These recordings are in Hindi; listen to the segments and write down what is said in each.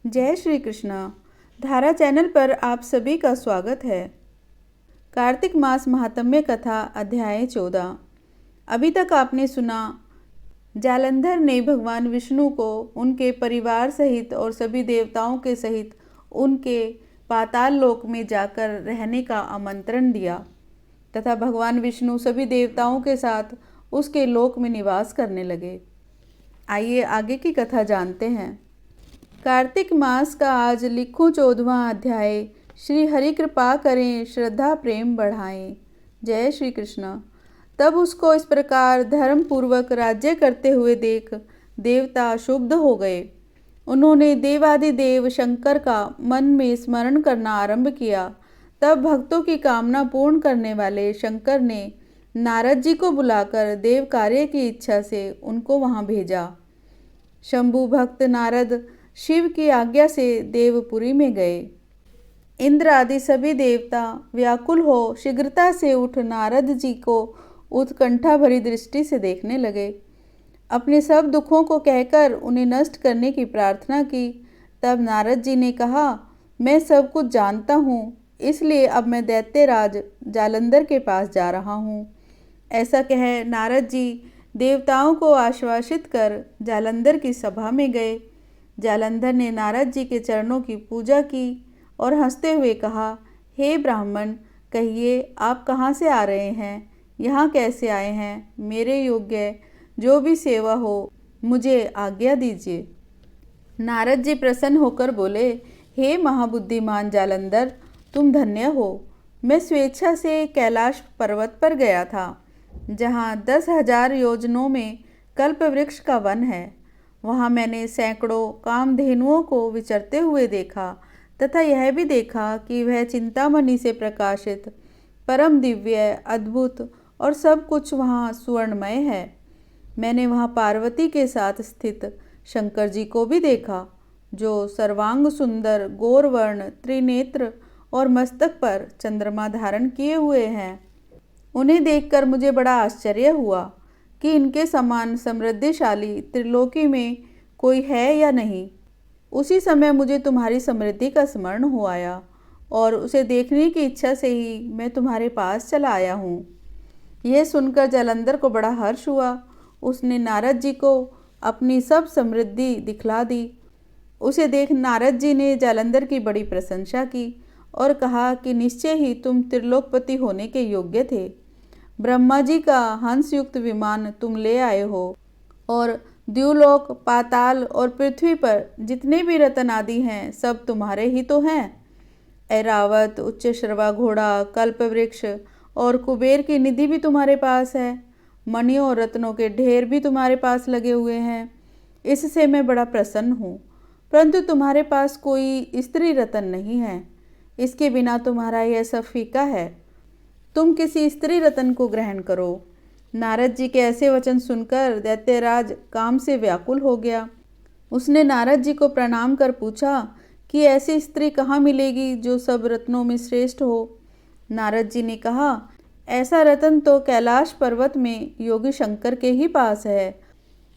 जय श्री कृष्ण। धारा चैनल पर आप सभी का स्वागत है। कार्तिक मास महात्म्य कथा अध्याय 14। अभी तक आपने सुना, जालंधर ने भगवान विष्णु को उनके परिवार सहित और सभी देवताओं के सहित उनके पाताल लोक में जाकर रहने का आमंत्रण दिया तथा भगवान विष्णु सभी देवताओं के साथ उसके लोक में निवास करने लगे। आइए आगे की कथा जानते हैं। कार्तिक मास का आज लिखूं 14वां अध्याय। श्री हरि कृपा करें, श्रद्धा प्रेम बढ़ाएं। जय श्री कृष्ण। तब उसको इस प्रकार धर्म पूर्वक राज्य करते हुए देख देवता क्षुब्ध हो गए। उन्होंने देवादिदेव शंकर का मन में स्मरण करना आरंभ किया। तब भक्तों की कामना पूर्ण करने वाले शंकर ने नारद जी को बुलाकर देव कार्य की इच्छा से उनको वहां भेजा। शंभु भक्त नारद शिव की आज्ञा से देवपुरी में गए। इंद्र आदि सभी देवता व्याकुल हो शीघ्रता से उठ नारद जी को उत्कंठा भरी दृष्टि से देखने लगे। अपने सब दुखों को कहकर उन्हें नष्ट करने की प्रार्थना की। तब नारद जी ने कहा, मैं सब कुछ जानता हूँ, इसलिए अब मैं दैत्यराज जालंधर के पास जा रहा हूँ। ऐसा कह नारद जी देवताओं को आश्वासित कर जालंधर की सभा में गए। जालंधर ने नारद जी के चरणों की पूजा की और हंसते हुए कहा, हे ब्राह्मण, कहिए आप कहाँ से आ रहे हैं, यहाँ कैसे आए हैं? मेरे योग्य जो भी सेवा हो मुझे आज्ञा दीजिए। नारद जी प्रसन्न होकर बोले, हे महाबुद्धिमान जालंधर, तुम धन्य हो। मैं स्वेच्छा से कैलाश पर्वत पर गया था, जहाँ 10,000 योजनों में कल्प वृक्ष का वन है। वहाँ मैंने सैकड़ों कामधेनुओं को विचरते हुए देखा तथा यह भी देखा कि वह चिंतामणि से प्रकाशित परम दिव्य अद्भुत और सब कुछ वहाँ सुवर्णमय है। मैंने वहाँ पार्वती के साथ स्थित शंकर जी को भी देखा, जो सर्वांग सुंदर गौरवर्ण त्रिनेत्र और मस्तक पर चंद्रमा धारण किए हुए हैं। उन्हें देखकर मुझे बड़ा आश्चर्य हुआ कि इनके समान समृद्धिशाली त्रिलोकी में कोई है या नहीं। उसी समय मुझे तुम्हारी समृद्धि का स्मरण हो आया और उसे देखने की इच्छा से ही मैं तुम्हारे पास चला आया हूँ। यह सुनकर जालंधर को बड़ा हर्ष हुआ। उसने नारद जी को अपनी सब समृद्धि दिखला दी। उसे देख नारद जी ने जालंधर की बड़ी प्रशंसा की और कहा कि निश्चय ही तुम त्रिलोकपति होने के योग्य थे। ब्रह्मा जी का हंसयुक्त विमान तुम ले आए हो और द्युलोक, पाताल और पृथ्वी पर जितने भी रतन आदि हैं सब तुम्हारे ही तो हैं। ऐरावत, उच्च श्रवा घोड़ा, कल्प वृक्ष और कुबेर की निधि भी तुम्हारे पास है। मणियों और रत्नों के ढेर भी तुम्हारे पास लगे हुए हैं। इससे मैं बड़ा प्रसन्न हूँ, परंतु तुम्हारे पास कोई स्त्री रतन नहीं है। इसके बिना तुम्हारा यह सब फीका है। तुम किसी स्त्री रतन को ग्रहण करो। नारद जी के ऐसे वचन सुनकर दैत्यराज काम से व्याकुल हो गया। उसने नारद जी को प्रणाम कर पूछा कि ऐसी स्त्री कहाँ मिलेगी जो सब रत्नों में श्रेष्ठ हो। नारद जी ने कहा, ऐसा रतन तो कैलाश पर्वत में योगी शंकर के ही पास है।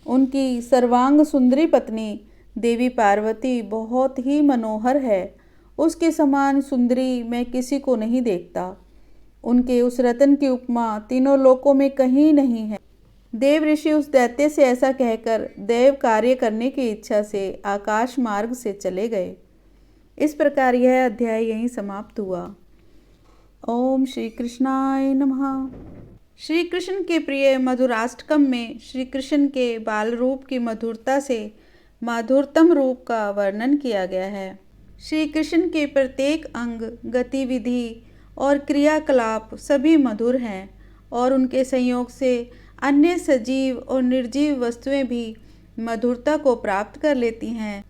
उनकी सर्वांग सुंदरी पत्नी देवी पार्वती बहुत ही मनोहर है। उसके समान सुंदरी मैं किसी को नहीं देखता। उनके उस रतन की उपमा तीनों लोकों में कहीं नहीं है। देव ऋषि उस दैत्य से ऐसा कहकर देव कार्य करने की इच्छा से आकाश मार्ग से चले गए। इस प्रकार यह अध्याय यहीं समाप्त हुआ। ओम श्री कृष्णाय नमः। श्री कृष्ण के प्रिय मधुराष्टकम में श्री कृष्ण के बाल रूप की मधुरता से माधुरतम रूप का वर्णन किया गया है। श्री कृष्ण के प्रत्येक अंग, गतिविधि और क्रियाकलाप सभी मधुर हैं और उनके संयोग से अन्य सजीव और निर्जीव वस्तुएं भी मधुरता को प्राप्त कर लेती हैं।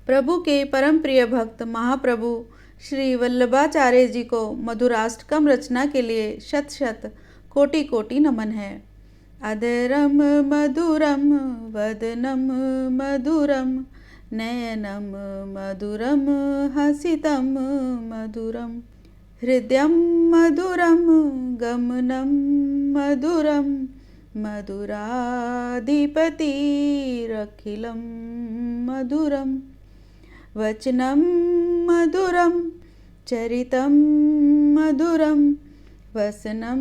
प्रभु के परम प्रिय भक्त महाप्रभु श्री वल्लभाचार्य जी को मधुराष्टकम रचना के लिए शत शत कोटि कोटि नमन है। अधरम मधुरम वदनम मधुरम नयनम मधुरम हसितम मधुरम हृदयं मधुरं गमनं मधुरं मधुराधिपतिरखिलं मधुरं वचनं मधुरं चरितं मधुरं वसनं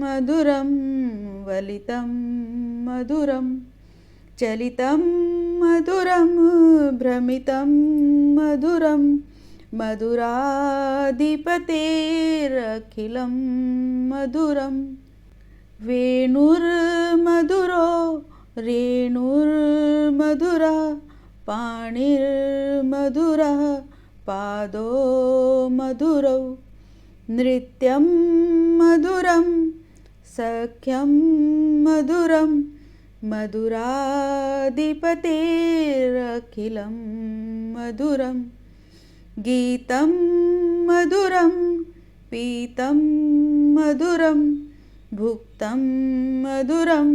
मधुरं वलितं मधुरं चलितं मधुरं भ्रमितं मधुरं मधुराधिपतेरखिलं मधुरं वेणुर्मधुरो रेणुर्मधुरा पाणिर्मधुरः पादो मधुरौ नृत्यं मधुरं सख्यं मधुरं मधुराधिपतेरखिलं मधुरं गीतं मधुरं पीतं मधुरं भुक्तं मधुरं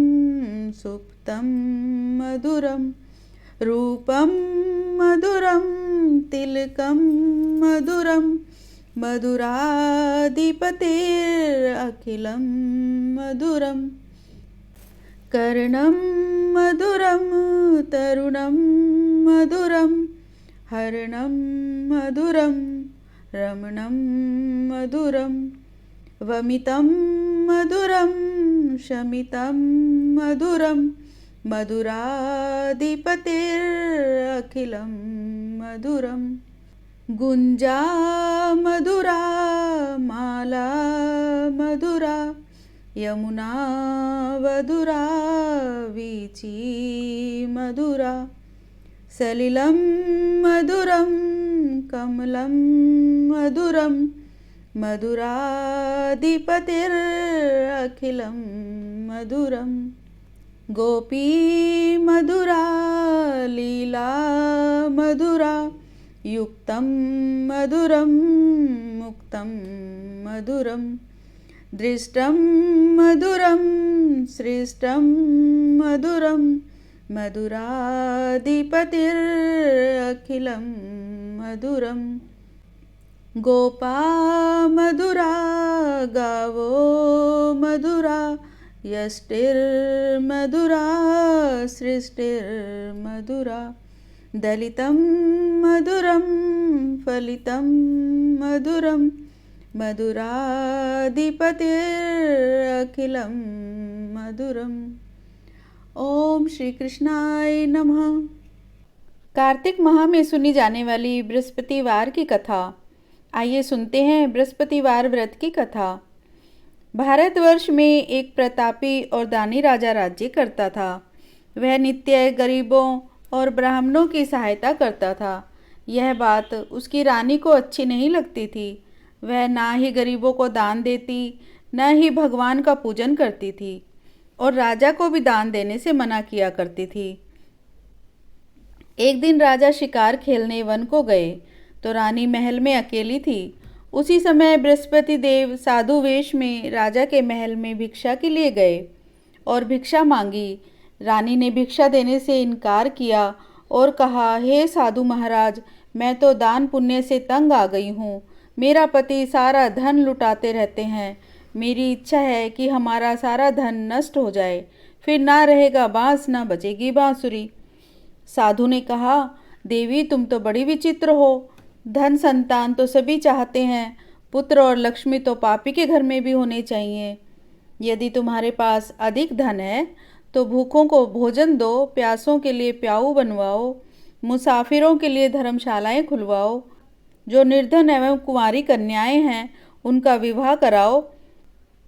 सुप्तं मधुरं रूपं मधुरं तिलकं मधुरं मधुराधिपतेरखिलं मधुरं कर्णं मधुरं तरुणं मधुरं हरणं मधुरं रमणं मधुरं वमितं मधुरं शमितं मधुरं मधुराधिपतेरखिलं मधुरं गुञ्जा मधुरा माला मधुरा यमुना मधुरा वीची मधुरा सलिलं मधुरं कमलं मधुरं मधुराधिपतेरखिलं मधुरं गोपी मधुरा लीला मधुरा युक्तं मधुरं मुक्तं मधुरं दृष्टं मधुरं सृष्टं मधुरं मधुराधिपतेरखिलं मधुरं गोपा मधुरा गावो मधुरा यष्टिर्मधुरा सृष्टिर्मधुरा दलितं मधुरं फलितं मधुरं मधुराधिपतेरखिलं मधुरम्। ओम श्री कृष्णाय नमः। कार्तिक माह में सुनी जाने वाली बृहस्पतिवार की कथा। आइए सुनते हैं बृहस्पतिवार व्रत की कथा। भारतवर्ष में एक प्रतापी और दानी राजा राज्य करता था। वह नित्य गरीबों और ब्राह्मणों की सहायता करता था। यह बात उसकी रानी को अच्छी नहीं लगती थी। वह ना ही गरीबों को दान देती, न ही भगवान का पूजन करती थी और राजा को भी दान देने से मना किया करती थी। एक दिन राजा शिकार खेलने वन को गए तो रानी महल में अकेली थी। उसी समय बृहस्पति देव साधु वेश में राजा के महल में भिक्षा के लिए गए और भिक्षा मांगी। रानी ने भिक्षा देने से इनकार किया और कहा, हे साधु महाराज, मैं तो दान पुण्य से तंग आ गई हूँ। मेरा पति सारा धन लुटाते रहते हैं। मेरी इच्छा है कि हमारा सारा धन नष्ट हो जाए, फिर ना रहेगा बांस, ना बजेगी बांसुरी। साधु ने कहा, देवी तुम तो बड़ी विचित्र हो। धन संतान तो सभी चाहते हैं, पुत्र और लक्ष्मी तो पापी के घर में भी होने चाहिए। यदि तुम्हारे पास अधिक धन है तो भूखों को भोजन दो, प्यासों के लिए प्याऊ बनवाओ, मुसाफिरों के लिए धर्मशालाएं खुलवाओ, जो निर्धन एवं कुंवारी कन्याएं हैं उनका विवाह कराओ।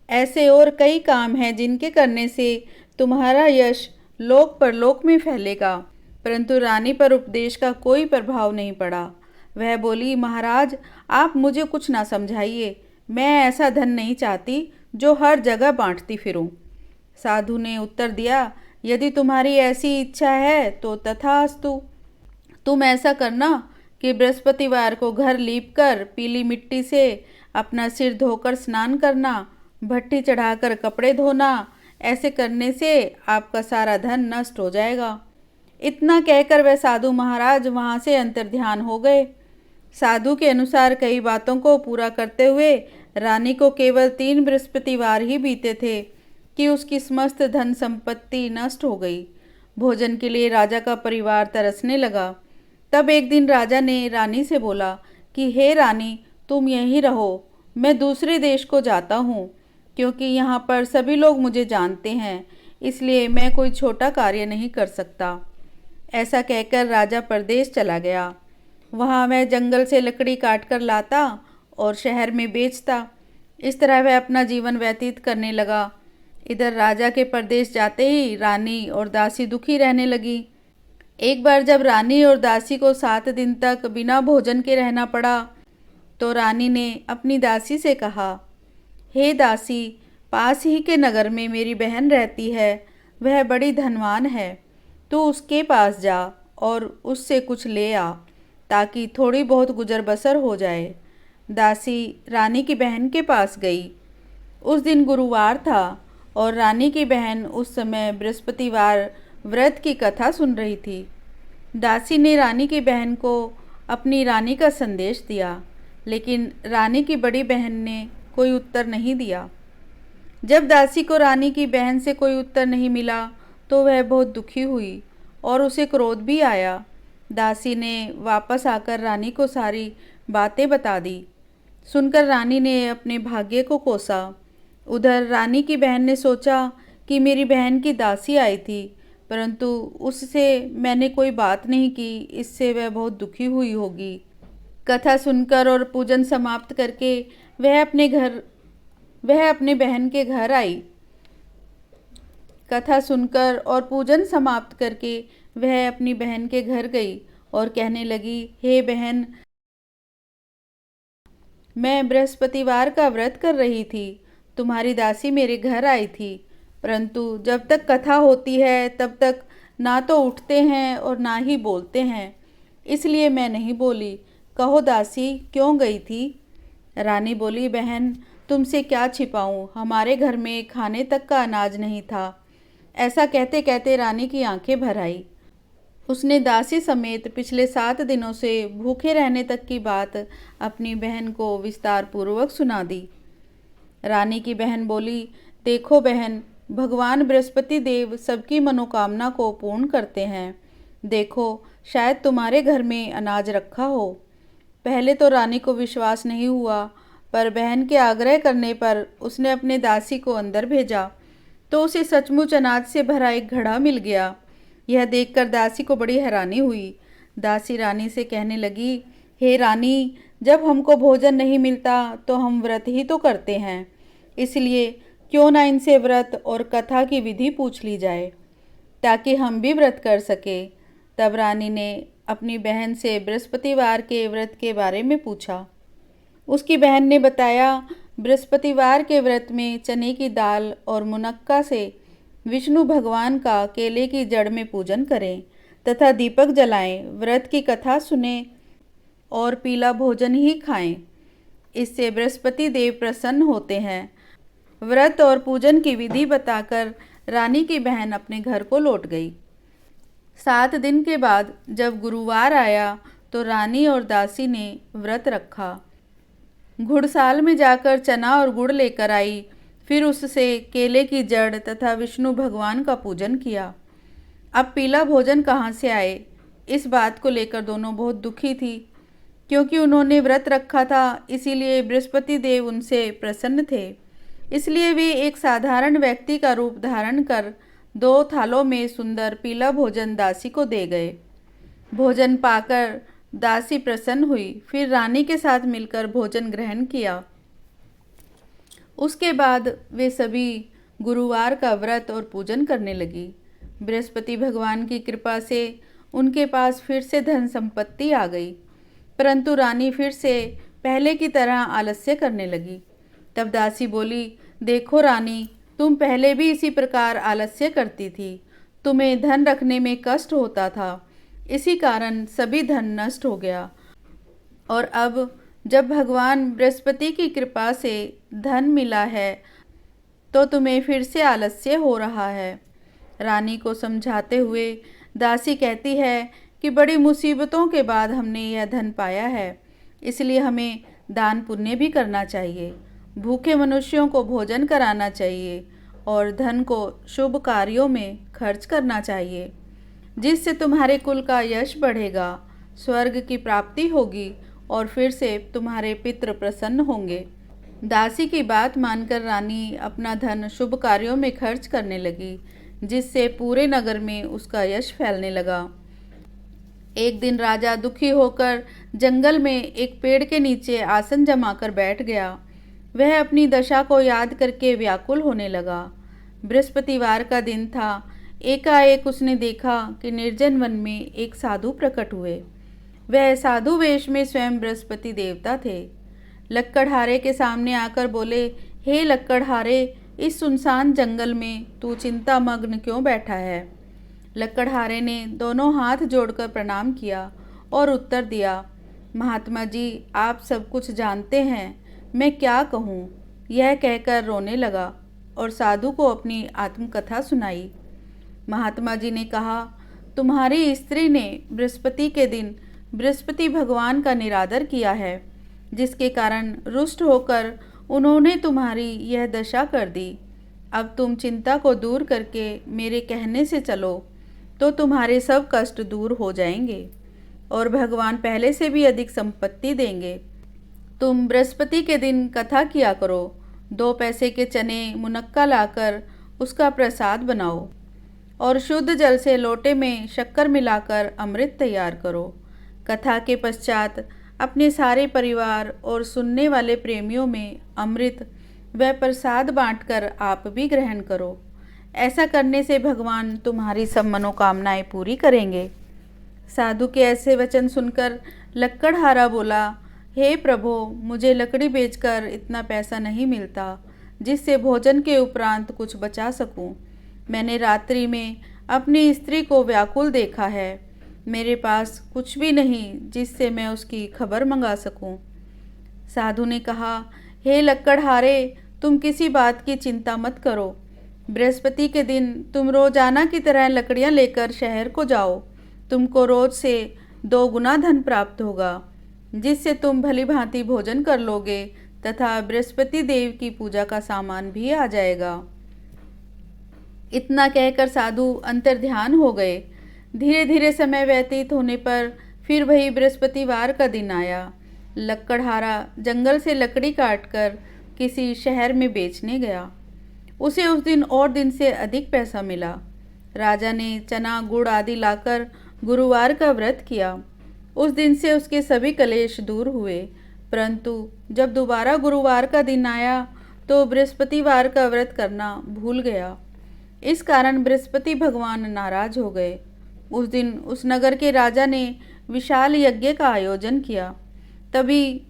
ऐसे और कई काम हैं जिनके करने से तुम्हारा यश लोक परलोक में फैलेगा। परंतु रानी पर उपदेश का कोई प्रभाव नहीं पड़ा। वह बोली, महाराज आप मुझे कुछ ना समझाइए। मैं ऐसा धन नहीं चाहती जो हर जगह बांटती फिरूं। साधु ने उत्तर दिया, यदि तुम्हारी ऐसी इच्छा है तो तथास्तु। तुम ऐसा करना कि बृहस्पतिवार को घर लीपकर पीली मिट्टी से अपना सिर धोकर स्नान करना, भट्टी चढ़ाकर कपड़े धोना। ऐसे करने से आपका सारा धन नष्ट हो जाएगा। इतना कहकर वह साधु महाराज वहाँ से अंतर्ध्यान हो गए। साधु के अनुसार कई बातों को पूरा करते हुए रानी को केवल 3 बृहस्पतिवार ही बीते थे कि उसकी समस्त धन संपत्ति नष्ट हो गई। भोजन के लिए राजा का परिवार तरसने लगा। तब एक दिन राजा ने रानी से बोला कि हे रानी, तुम यहीं रहो, मैं दूसरे देश को जाता हूँ, क्योंकि यहाँ पर सभी लोग मुझे जानते हैं, इसलिए मैं कोई छोटा कार्य नहीं कर सकता। ऐसा कहकर राजा परदेश चला गया। वहाँ वह जंगल से लकड़ी काट कर लाता और शहर में बेचता। इस तरह वह अपना जीवन व्यतीत करने लगा। इधर राजा के परदेश जाते ही रानी और दासी दुखी रहने लगी। एक बार जब रानी और दासी को 7 दिन तक बिना भोजन के रहना पड़ा, तो रानी ने अपनी दासी से कहा, हे दासी, पास ही के नगर में मेरी बहन रहती है, वह बड़ी धनवान है, तू उसके पास जा और उससे कुछ ले आ, ताकि थोड़ी बहुत गुजर बसर हो जाए। दासी रानी की बहन के पास गई। उस दिन गुरुवार था और रानी की बहन उस समय बृहस्पतिवार व्रत की कथा सुन रही थी। दासी ने रानी की बहन को अपनी रानी का संदेश दिया, लेकिन रानी की बड़ी बहन ने कोई उत्तर नहीं दिया। जब दासी को रानी की बहन से कोई उत्तर नहीं मिला, तो वह बहुत दुखी हुई और उसे क्रोध भी आया। दासी ने वापस आकर रानी को सारी बातें बता दी। सुनकर रानी ने अपने भाग्य को कोसा। उधर रानी की बहन ने सोचा कि मेरी बहन की दासी आई थी, परंतु उससे मैंने कोई बात नहीं की, इससे वह बहुत दुखी हुई होगी। कथा सुनकर और पूजन समाप्त करके वह अपने बहन के घर आई। कथा सुनकर और पूजन समाप्त करके वह अपनी बहन के घर गई और कहने लगी, हे बहन, मैं बृहस्पतिवार का व्रत कर रही थी, तुम्हारी दासी मेरे घर आई थी, परंतु जब तक कथा होती है तब तक ना तो उठते हैं और ना ही बोलते हैं, इसलिए मैं नहीं बोली। कहो दासी, क्यों गई थी? रानी बोली, बहन, तुमसे क्या छिपाऊं, हमारे घर में खाने तक का अनाज नहीं था। ऐसा कहते कहते रानी की आंखें भर आई। उसने दासी समेत पिछले 7 दिनों से भूखे रहने तक की बात अपनी बहन को विस्तार पूर्वक सुना दी। रानी की बहन बोली, देखो बहन, भगवान बृहस्पति देव सबकी मनोकामना को पूर्ण करते हैं। देखो, शायद तुम्हारे घर में अनाज रखा हो। पहले तो रानी को विश्वास नहीं हुआ, पर बहन के आग्रह करने पर उसने अपने दासी को अंदर भेजा, तो उसे सचमुच अनाज से भरा एक घड़ा मिल गया। यह देखकर दासी को बड़ी हैरानी हुई। दासी रानी से कहने लगी, हे रानी, जब हमको भोजन नहीं मिलता तो हम व्रत ही तो करते हैं, इसलिए क्यों ना इनसे व्रत और कथा की विधि पूछ ली जाए, ताकि हम भी व्रत कर सके। तब रानी ने अपनी बहन से बृहस्पतिवार के व्रत के बारे में पूछा। उसकी बहन ने बताया, बृहस्पतिवार के व्रत में चने की दाल और मुनक्का से विष्णु भगवान का केले की जड़ में पूजन करें तथा दीपक जलाएं, व्रत की कथा सुने और पीला भोजन ही खाएं। इससे बृहस्पति देव प्रसन्न होते हैं। व्रत और पूजन की विधि बताकर रानी की बहन अपने घर को लौट गई। 7 दिन के बाद जब गुरुवार आया तो रानी और दासी ने व्रत रखा। घुड़साल में जाकर चना और गुड़ लेकर आई, फिर उससे केले की जड़ तथा विष्णु भगवान का पूजन किया। अब पीला भोजन कहाँ से आए, इस बात को लेकर दोनों बहुत दुखी थी, क्योंकि उन्होंने व्रत रखा था, इसीलिए बृहस्पति देव उनसे प्रसन्न थे। इसलिए वे एक साधारण व्यक्ति का रूप धारण कर 2 थालों में सुंदर पीला भोजन दासी को दे गए। भोजन पाकर दासी प्रसन्न हुई, फिर रानी के साथ मिलकर भोजन ग्रहण किया। उसके बाद वे सभी गुरुवार का व्रत और पूजन करने लगी। बृहस्पति भगवान की कृपा से उनके पास फिर से धन संपत्ति आ गई, परंतु रानी फिर से पहले की तरह आलस्य करने लगी। तब दासी बोली, देखो रानी, तुम पहले भी इसी प्रकार आलस्य करती थी, तुम्हें धन रखने में कष्ट होता था, इसी कारण सभी धन नष्ट हो गया, और अब जब भगवान बृहस्पति की कृपा से धन मिला है तो तुम्हें फिर से आलस्य हो रहा है। रानी को समझाते हुए दासी कहती है कि बड़ी मुसीबतों के बाद हमने यह धन पाया है, इसलिए हमें दान पुण्य भी करना चाहिए, भूखे मनुष्यों को भोजन कराना चाहिए और धन को शुभ कार्यों में खर्च करना चाहिए, जिससे तुम्हारे कुल का यश बढ़ेगा, स्वर्ग की प्राप्ति होगी और फिर से तुम्हारे पितृ प्रसन्न होंगे। दासी की बात मानकर रानी अपना धन शुभ कार्यों में खर्च करने लगी, जिससे पूरे नगर में उसका यश फैलने लगा। एक दिन राजा दुखी होकर जंगल में एक पेड़ के नीचे आसन जमाकर बैठ गया। वह अपनी दशा को याद करके व्याकुल होने लगा। बृहस्पतिवार का दिन था। एकाएक उसने देखा कि निर्जन वन में एक साधु प्रकट हुए। वह साधु वेश में स्वयं बृहस्पति देवता थे। लक्कड़हारे के सामने आकर बोले, हे लक्कड़हारे, इस सुनसान जंगल में तू चिंतामग्न क्यों बैठा है? लक्कड़हारे ने दोनों हाथ जोड़कर प्रणाम किया और उत्तर दिया, महात्मा जी, आप सब कुछ जानते हैं, मैं क्या कहूँ। यह कहकर रोने लगा और साधु को अपनी आत्मकथा सुनाई। महात्मा जी ने कहा, तुम्हारी स्त्री ने बृहस्पति के दिन बृहस्पति भगवान का निरादर किया है, जिसके कारण रुष्ट होकर उन्होंने तुम्हारी यह दशा कर दी। अब तुम चिंता को दूर करके मेरे कहने से चलो तो तुम्हारे सब कष्ट दूर हो जाएंगे और भगवान पहले से भी अधिक संपत्ति देंगे। तुम बृहस्पति के दिन कथा किया करो। 2 पैसे के चने मुनक्का लाकर उसका प्रसाद बनाओ और शुद्ध जल से लोटे में शक्कर मिलाकर अमृत तैयार करो। कथा के पश्चात अपने सारे परिवार और सुनने वाले प्रेमियों में अमृत व प्रसाद बांटकर आप भी ग्रहण करो। ऐसा करने से भगवान तुम्हारी सब मनोकामनाएं पूरी करेंगे। साधु के ऐसे वचन सुनकर लक्कड़हारा बोला, हे प्रभु, मुझे लकड़ी बेचकर इतना पैसा नहीं मिलता जिससे भोजन के उपरांत कुछ बचा सकूं। मैंने रात्रि में अपनी स्त्री को व्याकुल देखा है। मेरे पास कुछ भी नहीं जिससे मैं उसकी खबर मंगा सकूं। साधु ने कहा, हे लक्कड़हारे, तुम किसी बात की चिंता मत करो। बृहस्पति के दिन तुम रोजाना की तरह लकड़ियां लेकर शहर को जाओ। तुमको रोज से 2 गुना धन प्राप्त होगा, जिससे तुम भली भांति भोजन कर लोगे तथा बृहस्पति देव की पूजा का सामान भी आ जाएगा। इतना कहकर साधु अंतर्ध्यान हो गए। धीरे धीरे समय व्यतीत होने पर फिर वही बृहस्पतिवार का दिन आया। लक्कड़हारा जंगल से लकड़ी काटकर किसी शहर में बेचने गया। उसे उस दिन और दिन से अधिक पैसा मिला। राजा ने चना गुड़ आदि लाकर गुरुवार का व्रत किया। उस दिन से उसके सभी कलेश दूर हुए। परंतु जब दोबारा गुरुवार का दिन आया तो बृहस्पतिवार का व्रत करना भूल गया। इस कारण बृहस्पति भगवान नाराज हो गए। उस दिन उस नगर के राजा ने विशाल यज्ञ का आयोजन किया। तभी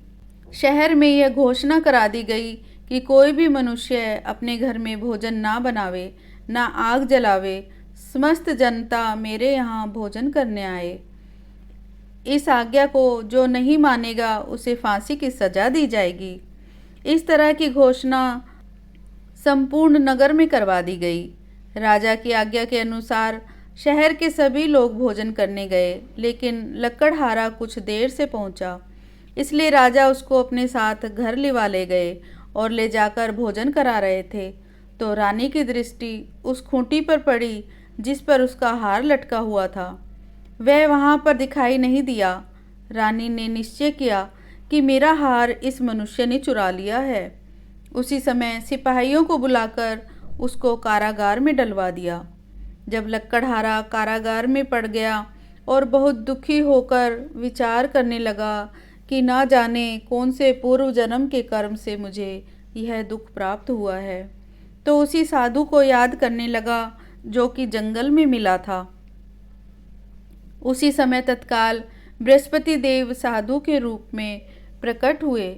शहर में यह घोषणा करा दी गई कि कोई भी मनुष्य अपने घर में भोजन ना बनावे, ना आग जलावे। समस्त जनता मेरे यहाँ भोजन करने आए। इस आज्ञा को जो नहीं मानेगा उसे फांसी की सजा दी जाएगी। इस तरह की घोषणा संपूर्ण नगर में करवा दी गई। राजा की आज्ञा के अनुसार शहर के सभी लोग भोजन करने गए, लेकिन लक्कड़हारा कुछ देर से पहुंचा। इसलिए राजा उसको अपने साथ घर लिवा ले गए और ले जाकर भोजन करा रहे थे तो रानी की दृष्टि उस खूंटी पर पड़ी जिस पर उसका हार लटका हुआ था। वह वहाँ पर दिखाई नहीं दिया। रानी ने निश्चय किया कि मेरा हार इस मनुष्य ने चुरा लिया है। उसी समय सिपाहियों को बुलाकर उसको कारागार में डलवा दिया। जब लक्कड़हारा कारागार में पड़ गया और बहुत दुखी होकर विचार करने लगा कि ना जाने कौन से पूर्व जन्म के कर्म से मुझे यह दुख प्राप्त हुआ है, तो उसी साधु को याद करने लगा जो कि जंगल में मिला था। उसी समय तत्काल बृहस्पति देव साधु के रूप में प्रकट हुए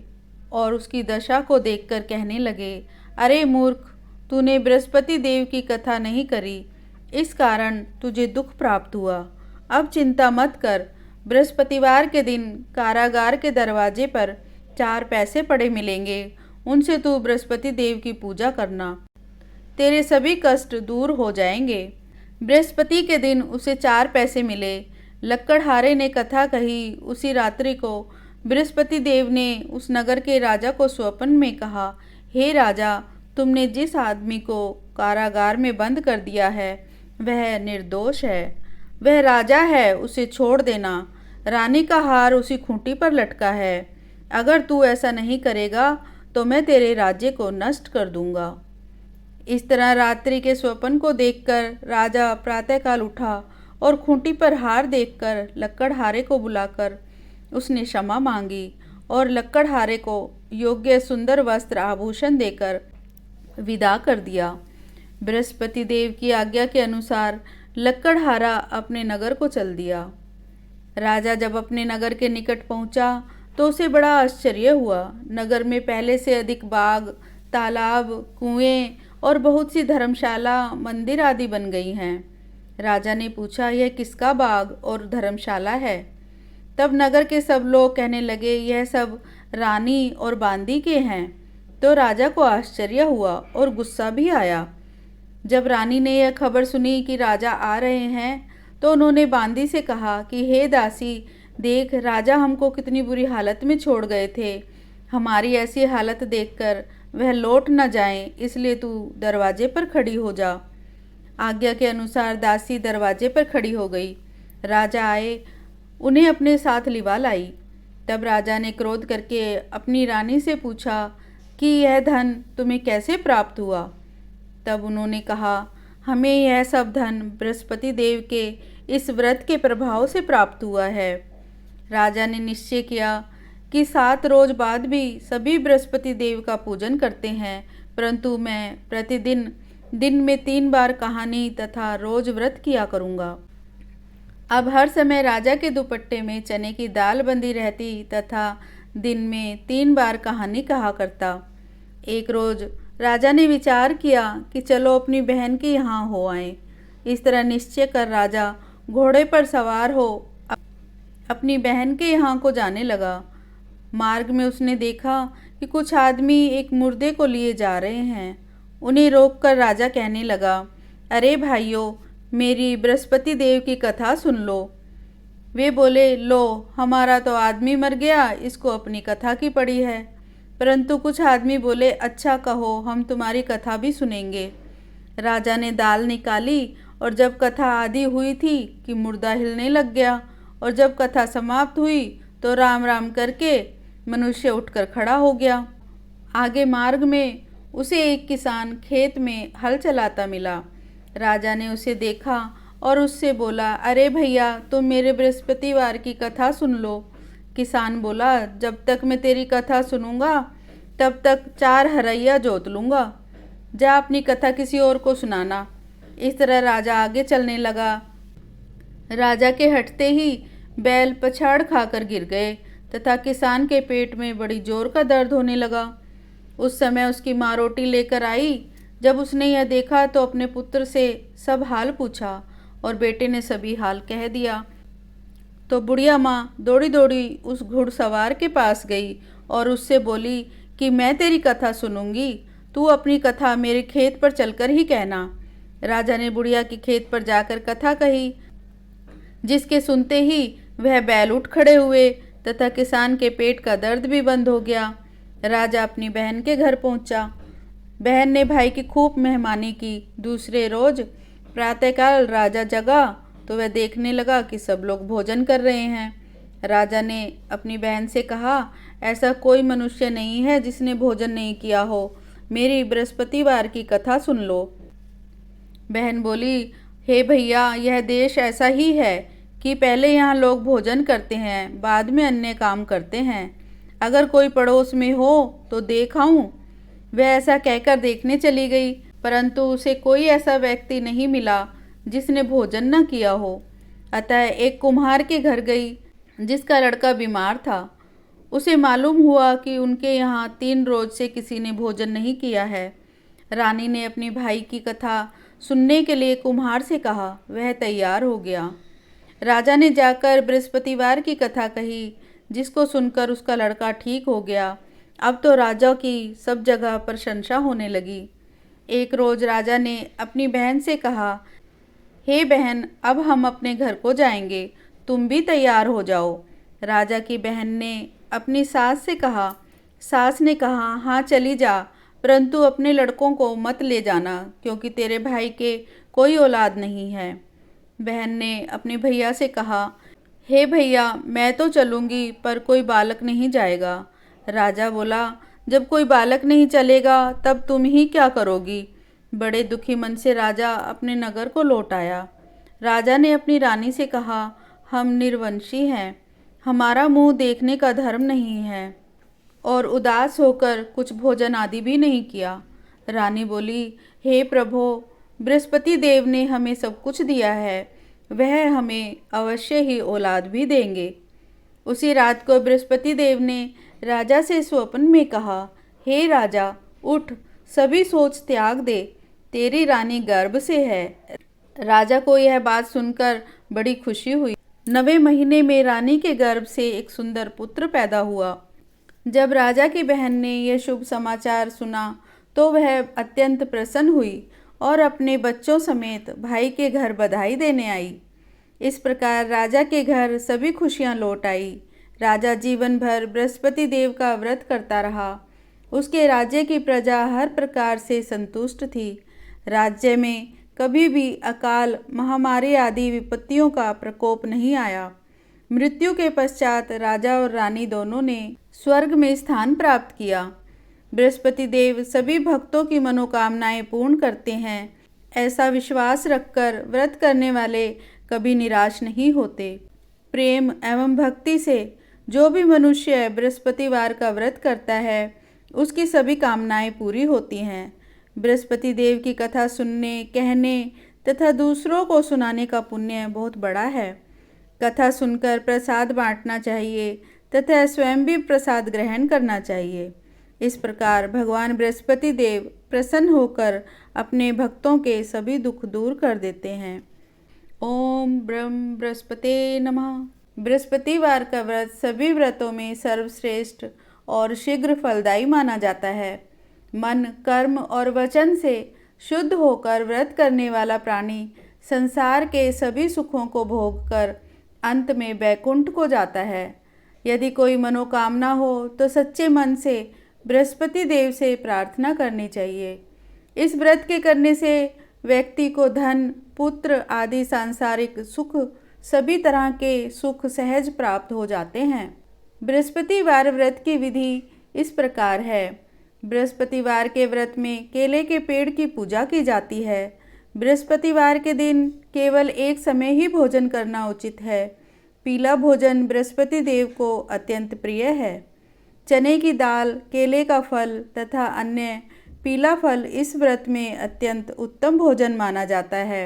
और उसकी दशा को देखकर कहने लगे, अरे मूर्ख, तूने बृहस्पति देव की कथा नहीं करी, इस कारण तुझे दुख प्राप्त हुआ। अब चिंता मत कर। बृहस्पतिवार के दिन कारागार के दरवाजे पर 4 पैसे पड़े मिलेंगे। उनसे तू बृहस्पति देव की पूजा करना, तेरे सभी कष्ट दूर हो जाएंगे। बृहस्पति के दिन उसे 4 पैसे मिले। लक्कड़हारे ने कथा कही। उसी रात्रि को बृहस्पति देव ने उस नगर के राजा को स्वप्न में कहा, हे राजा, तुमने जिस आदमी को कारागार में बंद कर दिया है वह निर्दोष है, वह राजा है, उसे छोड़ देना। रानी का हार उसी खूंटी पर लटका है। अगर तू ऐसा नहीं करेगा तो मैं तेरे राज्य को नष्ट कर दूंगा। इस तरह रात्रि के स्वप्न को देखकर राजा प्रातःकाल उठा और खूंटी पर हार देखकर लक्कड़हारे को बुलाकर उसने क्षमा मांगी और लक्कड़हारे को योग्य सुंदर वस्त्र आभूषण देकर विदा कर दिया। बृहस्पति देव की आज्ञा के अनुसार लक्कड़हारा अपने नगर को चल दिया। राजा जब अपने नगर के निकट पहुंचा तो उसे बड़ा आश्चर्य हुआ। नगर में पहले से अधिक बाग, तालाब, कुएं और बहुत सी धर्मशाला, मंदिर आदि बन गई हैं। राजा ने पूछा, यह किसका बाग और धर्मशाला है? तब नगर के सब लोग कहने लगे, यह सब रानी और बांदी के हैं। तो राजा को आश्चर्य हुआ और गुस्सा भी आया। जब रानी ने यह खबर सुनी कि राजा आ रहे हैं तो उन्होंने बांदी से कहा कि हे दासी, देख राजा हमको कितनी बुरी हालत में छोड़ गए थे। हमारी ऐसी हालत देखकर वह लौट न जाएं, इसलिए तू दरवाजे पर खड़ी हो जा। आज्ञा के अनुसार दासी दरवाजे पर खड़ी हो गई। राजा आए, उन्हें अपने साथ लिवा लाई। तब राजा ने क्रोध करके अपनी रानी से पूछा कि यह धन तुम्हें कैसे प्राप्त हुआ? तब उन्होंने कहा, हमें यह सब धन बृहस्पति देव के इस व्रत के प्रभाव से प्राप्त हुआ है। राजा ने निश्चय किया कि 7 रोज बाद भी सभी बृहस्पति देव का पूजन करते हैं, परंतु मैं प्रतिदिन दिन में 3 बार कहानी तथा रोज व्रत किया करूँगा। अब हर समय राजा के दुपट्टे में चने की दाल बंधी रहती तथा दिन में 3 बार कहानी कहा करता। एक रोज राजा ने विचार किया कि चलो अपनी बहन के यहाँ हो आए। इस तरह निश्चय कर राजा घोड़े पर सवार हो अपनी बहन के यहाँ को जाने लगा। मार्ग में उसने देखा कि कुछ आदमी एक मुर्दे को लिए जा रहे हैं। उन्हें रोककर राजा कहने लगा, अरे भाइयों, मेरी बृहस्पति देव की कथा सुन लो। वे बोले, लो हमारा तो आदमी मर गया, इसको अपनी कथा की पड़ी है। परंतु कुछ आदमी बोले, अच्छा कहो, हम तुम्हारी कथा भी सुनेंगे। राजा ने दाल निकाली और जब कथा आधी हुई थी कि मुर्दा हिलने लग गया, और जब कथा समाप्त हुई तो राम राम करके मनुष्य उठकर खड़ा हो गया। आगे मार्ग में उसे एक किसान खेत में हल चलाता मिला। राजा ने उसे देखा और उससे बोला, अरे भैया, तुम मेरे बृहस्पतिवार की कथा सुन लो। किसान बोला, जब तक मैं तेरी कथा सुनूंगा तब तक 4 हरैया जोत लूँगा। जा अपनी कथा किसी और को सुनाना। इस तरह राजा आगे चलने लगा। राजा के हटते ही बैल पछाड़ खाकर गिर गए तथा किसान के पेट में बड़ी जोर का दर्द होने लगा। उस समय उसकी माँ रोटी लेकर आई। जब उसने यह देखा तो अपने पुत्र से सब हाल पूछा और बेटे ने सभी हाल कह दिया। तो बुढ़िया माँ दौड़ी दौड़ी उस घुड़सवार के पास गई और उससे बोली कि मैं तेरी कथा सुनूंगी, तू अपनी कथा मेरे खेत पर चलकर ही कहना। राजा ने बुढ़िया के खेत पर जाकर कथा कही, जिसके सुनते ही वह बैल उठ खड़े हुए तथा किसान के पेट का दर्द भी बंद हो गया। राजा अपनी बहन के घर पहुंचा। बहन ने भाई की खूब मेहमानी की। दूसरे रोज प्रातःकाल राजा जगा तो वह देखने लगा कि सब लोग भोजन कर रहे हैं। राजा ने अपनी बहन से कहा, ऐसा कोई मनुष्य नहीं है जिसने भोजन नहीं किया हो। मेरी बृहस्पतिवार की कथा सुन लो। बहन बोली, हे भैया, यह देश ऐसा ही है कि पहले यहाँ लोग भोजन करते हैं, बाद में अन्य काम करते हैं। अगर कोई पड़ोस में हो तो देख आऊं। वह ऐसा कहकर देखने चली गई, परंतु उसे कोई ऐसा व्यक्ति नहीं मिला जिसने भोजन न किया हो। अतः एक कुम्हार के घर गई जिसका लड़का बीमार था। उसे मालूम हुआ कि उनके यहाँ 3 रोज से किसी ने भोजन नहीं किया है। रानी ने अपने भाई की कथा सुनने के लिए कुम्हार से कहा। वह तैयार हो गया। राजा ने जाकर बृहस्पतिवार की कथा कही, जिसको सुनकर उसका लड़का ठीक हो गया। अब तो राजा की सब जगह प्रशंसा होने लगी। एक रोज राजा ने अपनी बहन से कहा, हे बहन, अब हम अपने घर को जाएंगे, तुम भी तैयार हो जाओ। राजा की बहन ने अपनी सास से कहा। सास ने कहा, हाँ चली जा, परंतु अपने लड़कों को मत ले जाना, क्योंकि तेरे भाई के कोई औलाद नहीं है। बहन ने अपने भैया से कहा, हे भैया, मैं तो चलूँगी पर कोई बालक नहीं जाएगा। राजा बोला, जब कोई बालक नहीं चलेगा तब तुम ही क्या करोगी। बड़े दुखी मन से राजा अपने नगर को लौट आया। राजा ने अपनी रानी से कहा, हम निर्वंशी हैं, हमारा मुंह देखने का धर्म नहीं है, और उदास होकर कुछ भोजन आदि भी नहीं किया। रानी बोली, हे प्रभो, बृहस्पति देव ने हमें सब कुछ दिया है, वह हमें अवश्य ही औलाद भी देंगे। उसी रात को बृहस्पति देव ने राजा से स्वप्न में कहा, हे राजा, उठ, सभी सोच त्याग दे, तेरी रानी गर्भ से है। राजा को यह बात सुनकर बड़ी खुशी हुई। 9वें महीने में रानी के गर्भ से एक सुंदर पुत्र पैदा हुआ। जब राजा की बहन ने यह शुभ समाचार सुना तो वह अत्यंत प्रसन्न हुई और अपने बच्चों समेत भाई के घर बधाई देने आई। इस प्रकार राजा के घर सभी खुशियां लौट आई। राजा जीवन भर बृहस्पति देव का व्रत करता रहा। उसके राज्य की प्रजा हर प्रकार से संतुष्ट थी। राज्य में कभी भी अकाल, महामारी आदि विपत्तियों का प्रकोप नहीं आया। मृत्यु के पश्चात राजा और रानी दोनों ने स्वर्ग में स्थान प्राप्त किया। बृहस्पति देव सभी भक्तों की मनोकामनाएं पूर्ण करते हैं। ऐसा विश्वास रखकर व्रत करने वाले कभी निराश नहीं होते। प्रेम एवं भक्ति से जो भी मनुष्य बृहस्पतिवार का व्रत करता है, उसकी सभी कामनाएं पूरी होती हैं। बृहस्पति देव की कथा सुनने, कहने तथा दूसरों को सुनाने का पुण्य बहुत बड़ा है। कथा सुनकर प्रसाद बांटना चाहिए तथा स्वयं भी प्रसाद ग्रहण करना चाहिए। इस प्रकार भगवान बृहस्पति देव प्रसन्न होकर अपने भक्तों के सभी दुख दूर कर देते हैं। ओम ब्रह्म बृहस्पते नमः। बृहस्पतिवार का व्रत सभी व्रतों में सर्वश्रेष्ठ और शीघ्र फलदायी माना जाता है। मन, कर्म और वचन से शुद्ध होकर व्रत करने वाला प्राणी संसार के सभी सुखों को भोगकर अंत में वैकुंठ को जाता है। यदि कोई मनोकामना हो तो सच्चे मन से बृहस्पति देव से प्रार्थना करनी चाहिए। इस व्रत के करने से व्यक्ति को धन, पुत्र आदि सांसारिक सुख, सभी तरह के सुख सहज प्राप्त हो जाते हैं। बृहस्पतिवार व्रत की विधि इस प्रकार है। बृहस्पतिवार के व्रत में केले के पेड़ की पूजा की जाती है। बृहस्पतिवार के दिन केवल एक समय ही भोजन करना उचित है। पीला भोजन बृहस्पति देव को अत्यंत प्रिय है। चने की दाल, केले का फल तथा अन्य पीला फल इस व्रत में अत्यंत उत्तम भोजन माना जाता है।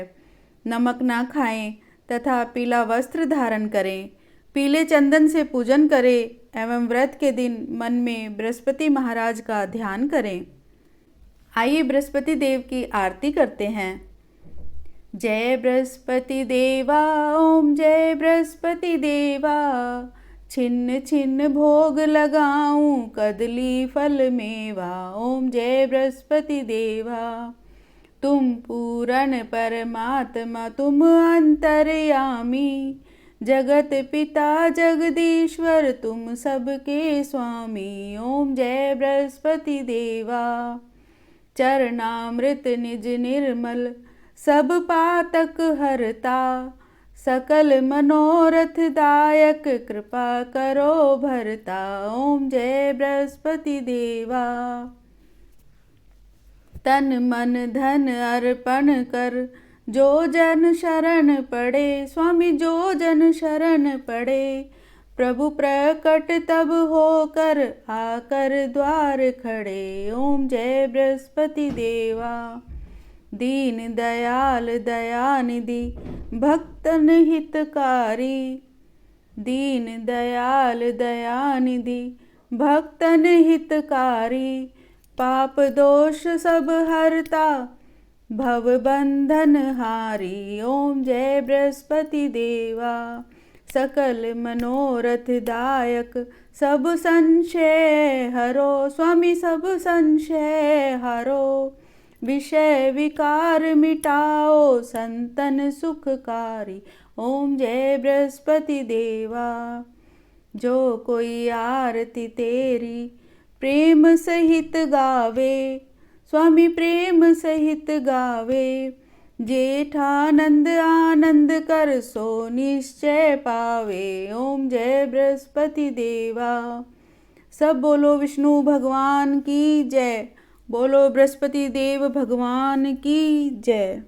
नमक ना खाएं तथा पीला वस्त्र धारण करें। पीले चंदन से पूजन करें एवं व्रत के दिन मन में बृहस्पति महाराज का ध्यान करें। आइए बृहस्पति देव की आरती करते हैं। जय बृहस्पति देवा, ओम जय बृहस्पति देवा, छिन्न छिन्न भोग लगाऊं कदली फल मेवा। ओम जय बृहस्पति देवा, तुम पूर्ण परमात्मा, तुम अंतर्यामी, जगत पिता जगदीश्वर, तुम सबके स्वामी। ओम जय बृहस्पति देवा, चरणामृत निज निर्मल, सब पातक हरता, सकल मनोरथ दायक, कृपा करो भरता। ओम जय बृहस्पति देवा, तन मन धन अर्पण कर, जो जन शरण पड़े, स्वामी जो जन शरण पड़े, प्रभु प्रकट तब होकर आकर द्वार खड़े। ओम जय बृहस्पति देवा, दीन दयाल दयानिधि, भक्तन हितकारी, दीन दयाल दयानिधि, भक्तन हितकारी, पाप दोष सब हरता, भव बंधन हारी। ओम जय बृहस्पति देवा, सकल मनोरथ दायक, सब संशय हरो, स्वामी सब संशय हरो, विषय विकार मिटाओ, संतन सुखकारी। ओम जय बृहस्पति देवा, जो कोई आरती तेरी प्रेम सहित गावे, स्वामी प्रेम सहित गावे, जेठानंद आनंद कर सो निश्चय पावे। ओम जय बृहस्पति देवा। सब बोलो विष्णु भगवान की जय। बोलो बृहस्पति देव भगवान की जय।